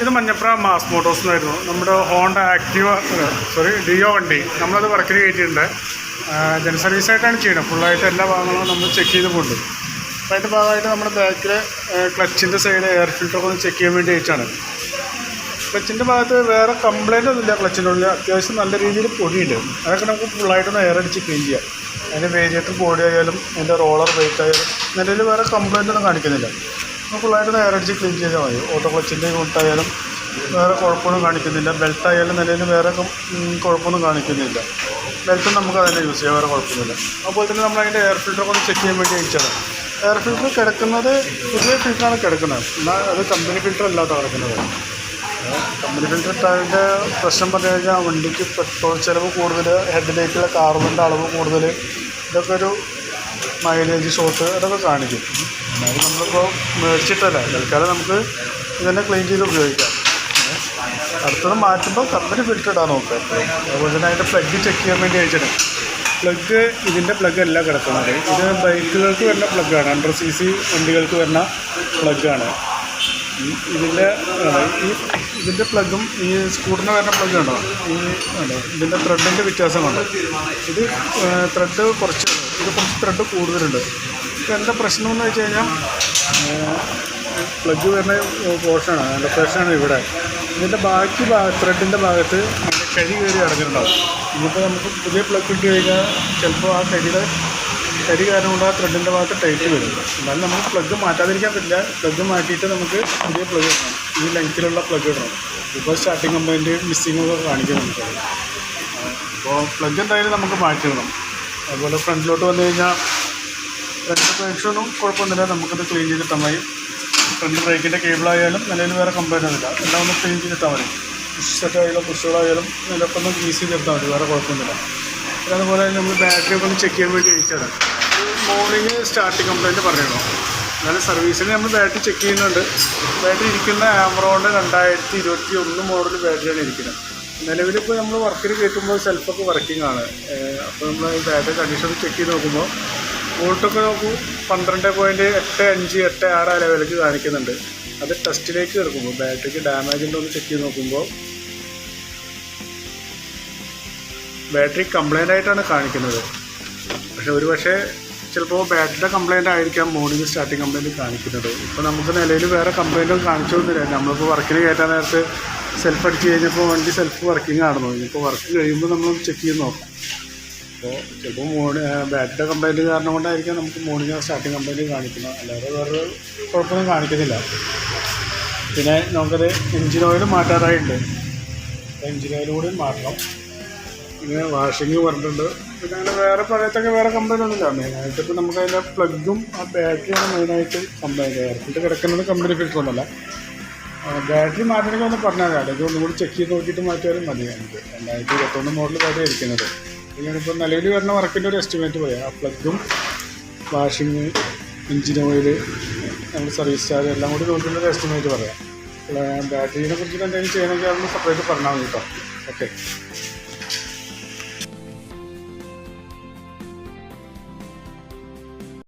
ഇത് Manjapra mass Motors എന്നായിരുന്നു. നമ്മുടെ ഹോണ്ട ആക്റ്റീവ ഡിയോ വണ്ടി നമ്മളത് വർക്കിന് കയറ്റിയിട്ടുണ്ട്. ജന സർവീസായിട്ടാണ് ചെയ്യുന്നത്. ഫുള്ളായിട്ട് എല്ലാ ഭാഗങ്ങളും നമ്മൾ ചെക്ക് ചെയ്ത് പോകുന്നുണ്ട്. അപ്പോൾ അതിൻ്റെ ഭാഗമായിട്ട് നമ്മുടെ ബാക്കിൽ ക്ലച്ചിൻ്റെ സൈഡ് എയർ ഫിൽറ്ററൊക്കെ ഒന്ന് ചെക്ക് ചെയ്യാൻ വേണ്ടി വെച്ചാണ്. ക്ലച്ചിൻ്റെ ഭാഗത്ത് വേറെ കംപ്ലയിൻ്റ് ഒന്നുമില്ല. ക്ലച്ചിൻ്റെ ഉള്ളിൽ അത്യാവശ്യം നല്ല രീതിയിൽ പൊടിയുണ്ട്. അതൊക്കെ നമുക്ക് ഫുള്ളായിട്ടൊന്ന് എയർ അടിച്ച് ക്ലീൻ ചെയ്യാം. അതിൻ്റെ വേരിയേറ്റർ ബോഡി ആയാലും അതിൻ്റെ റോളർ വെയിറ്റ് ആയാലും നിലയിൽ വേറെ കംപ്ലയിൻ്റ് ഒന്നും കാണിക്കുന്നില്ല. നമുക്ക് ഫുള്ളായിട്ടൊന്ന് എയർ അടിച്ച് ക്ലീൻ ചെയ്താൽ മതി. ഓട്ടോ ക്ലച്ചിൻ്റെ യൂണിറ്റായാലും വേറെ കുഴപ്പമൊന്നും കാണിക്കുന്നില്ല. ബെൽറ്റായാലും നിലയിൽ വേറെ കുഴപ്പമൊന്നും കാണിക്കുന്നില്ല. ബെൽറ്റും നമുക്ക് അതിനെ യൂസ് ചെയ്യാൻ വേറെ കുഴപ്പമൊന്നുമില്ല. അതുപോലെ തന്നെ നമ്മൾ അതിൻ്റെ എയർ ഫിൽറ്ററൊക്കെ ഒന്ന് ചെക്ക് ചെയ്യാൻ വേണ്ടി അയച്ചതാണ്. എയർ ഫിൽറ്റർ കിടക്കുന്നത് പുതിയ ഫിൽറ്ററാണ് കിടക്കുന്നത്. എന്നാൽ അത് കമ്പനി ഫിൽറ്റർ അല്ലാത്ത കിടക്കുന്നത്. കമ്പനി ഫിൽറ്റർ ഇട്ടതിൻ്റെ പ്രശ്നം പറഞ്ഞു കഴിഞ്ഞാൽ വണ്ടിക്ക് പെട്രോൾ ചിലവ് കൂടുതൽ, ഹെഡിലേക്കുള്ള കാർബണിൻ്റെ അളവ് കൂടുതൽ, ഇതൊക്കെ ഒരു മൈലേജ് ഷോട്ട് അതൊക്കെ കാണിക്കും. എന്നാലും നമ്മളിപ്പോൾ മേടിച്ചിട്ടല്ല, തൽക്കാലം നമുക്ക് ഇതന്നെ ക്ലീൻ ചെയ്ത് ഉപയോഗിക്കാം. അടുത്തത് മാറ്റുമ്പോൾ കമ്പനി ഫിൽറ്റർ ഇടാൻ നോക്കുക. അതുപോലെ തന്നെ അതിൻ്റെ പ്ലഗ് ചെക്ക് ചെയ്യാൻ വേണ്ടി അയച്ചിട്ട് പ്ലഗ് ഇതിൻ്റെ പ്ലഗ് അല്ല കിടക്കുന്നത്. ഇത് ബൈക്കുകൾക്ക് വരുന്ന പ്ലഗ്ഗാണ്. 100cc വണ്ടികൾക്ക് വരുന്ന പ്ലഗ്ഗാണ്. ഇതിൻ്റെ പ്ലഗും ഈ സ്കൂട്ടറിന് വരുന്ന പ്ലഗ് ഉണ്ടോ, ഇതിൻ്റെ ത്രെഡിൻ്റെ വ്യത്യാസം കൊണ്ട് ഇത് ത്രെഡ് കുറച്ച് ത്രെഡ് കൂടുതലുണ്ട്. ഇപ്പം എന്താ പ്രശ്നം എന്ന് വെച്ച് കഴിഞ്ഞാൽ പ്ലഗ് വരുന്ന പോർഷനാണ്, ലൊക്കേഷനാണ് ഇവിടെ. ഇതിൻ്റെ ബാക്കി ത്രെഡിൻ്റെ ഭാഗത്ത് അതിൻ്റെ കരി കയറി അടങ്ങിയിട്ടുണ്ടാവും. ഇനിയിപ്പോൾ നമുക്ക് പുതിയ പ്ലഗ് ഇട്ട് കഴിഞ്ഞാൽ ചിലപ്പോൾ ആ കരി കാരണം കൊണ്ട് ആ ത്രെഡിൻ്റെ ഭാഗത്ത് ടൈറ്റ് വരും. എന്നാലും നമുക്ക് പ്ലഗ് മാറ്റാതിരിക്കാൻ പറ്റില്ല. പ്ലഗ് മാറ്റിയിട്ട് നമുക്ക് പുതിയ പ്ലഗ് ഇടണം. ഈ ലെങ്ത്തിലുള്ള പ്ലഗ് ഇടണം. ഇപ്പോൾ സ്റ്റാർട്ടിങ് കംപ്ലയിൻറ്റ് മിസ്സിങ്ങൊക്കെ കാണിക്കും നമുക്ക്. അപ്പോൾ പ്ലഗ് എന്തായാലും നമുക്ക് മാറ്റിയിടണം. അതുപോലെ ഫ്രണ്ടിലോട്ട് വന്നു കഴിഞ്ഞാൽ ഫ്രണ്ട് ബ്രേക്സൊന്നും കുഴപ്പമൊന്നുമില്ല. നമുക്കത് ക്ലീൻ ചെയ്തിട്ടാൽ മതി. ഫ്രണ്ട് ബ്രേക്കിൻ്റെ കേബിളായാലും നിലയിൽ വേറെ കംപ്ലയിൻ്റ് ഒന്നുമില്ല. എല്ലാം ഒന്ന് ക്ലീൻ ചെയ്തിട്ടാൽ മതി. പുഷ് സെറ്റായാലും പുഷുകളായാലും നിലൊക്കെ ഒന്ന് ഗ്രീസ് ചെയ്തെടുത്താൽ മതി, വേറെ കുഴപ്പമൊന്നുമില്ല. പിന്നെ അതുപോലെ നമ്മൾ ബാറ്ററി ഒക്കെ ഒന്ന് ചെക്ക് ചെയ്യാൻ വേണ്ടി അയച്ചാണ്. മോർണിംഗ് സ്റ്റാർട്ടിങ് കംപ്ലയിൻറ്റ് പറയണോ. എന്നാലും സർവീസിന് നമ്മൾ ബാറ്ററി ചെക്ക് ചെയ്യുന്നുണ്ട്. ബാറ്ററി ഇരിക്കുന്ന ആമറോണിൻ്റെ 2021 മോഡൽ ബാറ്ററിയാണ് ഇരിക്കുന്നത്. നിലവിലിപ്പോൾ നമ്മൾ വർക്കിന് കയറ്റുമ്പോൾ സെൽഫൊക്കെ വർക്കിംഗ് ആണ്. അപ്പോൾ നമ്മൾ ബാറ്ററി കണ്ടീഷൻ ചെക്ക് ചെയ്ത് നോക്കുമ്പോൾ വോൾട്ടൊക്കെ നോക്കൂ 12.85-86 ആ ലെവലിലേക്ക് കാണിക്കുന്നുണ്ട്. അത് ടെസ്റ്റിലേക്ക് കിടക്കുമ്പോൾ ബാറ്ററിക്ക് ഡാമേജ് ഉണ്ടോ എന്ന് ചെക്ക് ചെയ്ത് നോക്കുമ്പോൾ ബാറ്ററി കംപ്ലൈൻ്റ് ആയിട്ടാണ് കാണിക്കുന്നത്. പക്ഷെ ചിലപ്പോൾ ബാറ്ററിയുടെ കംപ്ലയിൻ്റ് ആയിരിക്കാം മോർണിംഗ് സ്റ്റാർട്ടിങ് കംപ്ലയിൻറ്റ് കാണിക്കുന്നത്. ഇപ്പോൾ നമുക്ക് നിലയിൽ വേറെ കംപ്ലയിൻറ്റൊന്നും കാണിച്ചൊന്നുമില്ല. നമ്മളിപ്പോൾ വർക്കിന് കയറ്റാൻ നേരത്ത് സെൽഫ് അടിച്ച് കഴിഞ്ഞപ്പോൾ വണ്ടി സെൽഫ് വർക്കിംഗ് ആണെന്നോ. ഇനിയിപ്പോൾ വർക്ക് കഴിയുമ്പോൾ നമ്മൾ ചെക്ക് ചെയ്ത് നോക്കാം. അപ്പോൾ ചിലപ്പോൾ ബാറ്ററിയുടെ കംപ്ലയിൻറ്റ് കാരണം കൊണ്ടായിരിക്കാം നമുക്ക് മോർണിംഗ് സ്റ്റാർട്ടിങ് കംപ്ലയിൻറ്റ് കാണിക്കുന്നത്. അല്ലാതെ വേറെ കുഴപ്പമൊന്നും കാണിക്കുന്നില്ല. പിന്നെ നമുക്കത് എൻജിൻ ഓയിൽ മാറ്റാറായിട്ടുണ്ട്. എൻജിൻ ഓയിൽ കൂടി മാറ്റണം. പിന്നെ വാഷിങ് പറഞ്ഞിട്ടുണ്ട്. പിന്നെ അങ്ങനെ വേറെ പഴയത്തൊക്കെ വേറെ കംപ്ലയിൻ്റ് ഒന്നുമില്ല. മെയിനായിട്ട് ഇപ്പോൾ നമുക്ക് അതിൻ്റെ പ്ലഗും ആ ബാറ്ററിയാണ് മെയിനായിട്ട് കംപ്ലയിൻ്റ്. എയർഫിൽറ്റർ കിടക്കുന്നത് കമ്പനി ഫിൽറ്റർ ഒന്നുമല്ല. ബാറ്ററി മാറ്റണമെങ്കിൽ ഒന്ന് പറഞ്ഞാൽ മതി. അല്ലെങ്കിൽ ഒന്നും കൂടി ചെക്ക് ചെയ്ത് നോക്കിയിട്ട് മാറ്റിയാലും മതി. നമുക്ക് 2021 മോഡൽ ബാറ്ററി ഇരിക്കുന്നത്. ഞാനിപ്പോൾ നിലവിൽ വരുന്ന വർക്കിൻ്റെ ഒരു എസ്റ്റിമേറ്റ് പറയാം. ആ പ്ലഗും വാഷിങ് എൻജിൻ ഓയിൽ നമ്മൾ സർവീസ് ചാർജ് എല്ലാം കൂടി നോക്കിയുള്ളൊരു എസ്റ്റിമേറ്റ് പറയാം. ബാറ്ററീനെ കുറിച്ചിട്ട് എന്തെങ്കിലും ചെയ്യണമെങ്കിൽ അതൊന്ന് സെപ്പറേറ്റ് പറഞ്ഞാൽ മതി കേട്ടോ. ഓക്കെ.